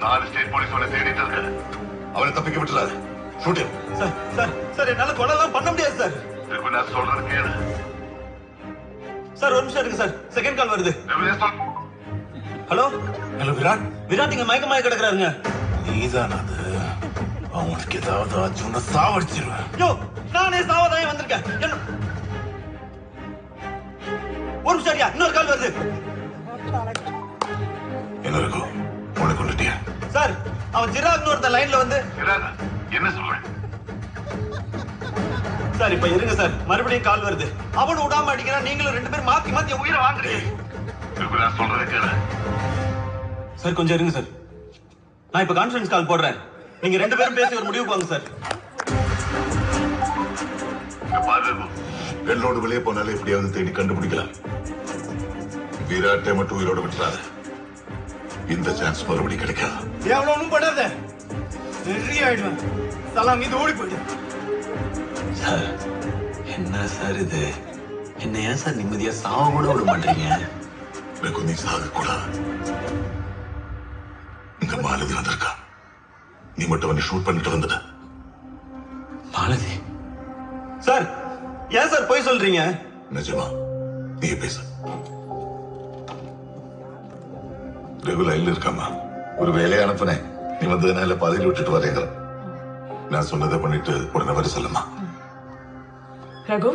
4 state police அவனை தேடிட்டு இருக்காரு. அவனை தப்பிக்க விட்டுறாரு. Shoot him. சார் என்னால கொலைலாம் பண்ண முடியாது சார். நான் சொல்றது கேளு. சார் ஒரு நிமிஷம் இருக்கு சார். செகண்ட் கால் வருது. ஹலோ விராட் இங்க மயக்கமாய கிடக்குறாருங்க. நீதான் அது. அவனுக்கு ஏதாவது ஆச்சுன்னா சாவடிச்சிருவேன். யோ நானே சாவதாயே வந்திருக்கேன். ஒரு நிமிஷம் இன்னொரு கால் வருது. என்ன இருக்கும்? உனக்கு கொண்டுட்டியா? சார் அவன் ஜிராக்னு ஒருத்த லைன்ல வந்து என்ன சொல்றேன் சார்? இப்ப இருங்க சார், மறுபடியும் கால் வருது. அவன் விடாம அடிக்கிறான், நீங்களும் 2 பேரும் மாத்தி மாத்தி உயிரை வாங்குறீங்க. நான் சொல்றது கேளு. சார் கொஞ்சம் இருங்க சார், நான் இப்ப கான்ஃபரன்ஸ் கால் போடுறேன். நீங்க 2 பேரும் பேசி ஒரு முடிவுக்கு வாங்க சார். வெள்ளோடு வெளியே போனாலே எப்படியாவது தேடி கண்டுபிடிக்கலாம். விராட்டை மட்டும் உயிரோட விட்டுறாரு. இந்த சான்ஸ் மறுபடியும் கிடைக்காது. எவ்வளவு ஒண்ணும் படாத, வெறி ஆயிடுவேன். சலாம் இது ஓடி போயிடு. சார் என்ன சார் இது? என்ன ஏன் சார் நிம்மதியா சாவ கூட விட மாட்டீங்க? எனக்கு நீ சாக கூடாது. இந்த மாலதி வந்திருக்கா. நீ மட்டும் அவனை ஷூட் பண்ணிட்டு வந்துட்ட. மாலதி சார் ஏன் சார் போய் சொல்றீங்க? நிஜமா நீ பேச. ரெகுலர் இருக்காமா? ஒரு வேலையை அனுப்புனேன், நீ வந்ததுனால பாதியில் விட்டுட்டு வரேங்க. நான் சொன்னதை பண்ணிட்டு உடனே வர சொல்லுமா. ரகு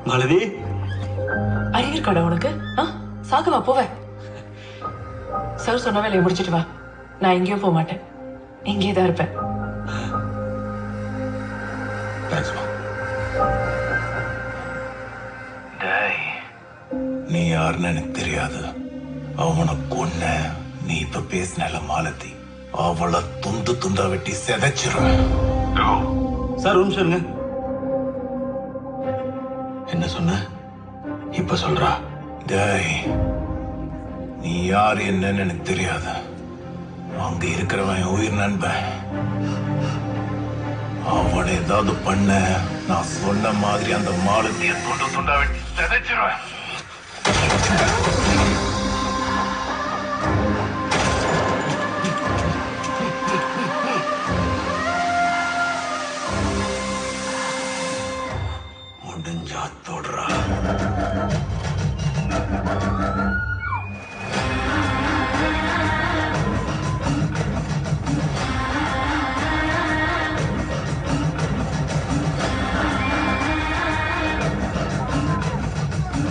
மாலதி அறிவு இருக்காடா உனக்கு? சாகவா போவேன். சார் சொன்ன வேலையை முடிச்சிட்டு வா. நான் எங்கேயும் போக மாட்டேன், இங்கே தான் இருப்பேன். நீ யாருன்னு எனக்கு தெரியாது. அவனை கொன்ன நீ இப்ப பேசின மாலதி, அவளை துண்டு துண்டா வெட்டி செதைச்சிருவேன். சார் ஒரு நிமிஷம் இருங்க. என்ன சொன்ன? இப்ப சொல்றா. டேய் நீ யாரு என்னன்னு எனக்கு தெரியாது. அங்க இருக்கிறவன் உயிர் நண்பன். அவனை ஏதாவது பண்ண நான் சொன்ன மாதிரி அந்த மாலத்திய துண்டு துண்டா வெட்டி செதைச்சிருவேன்.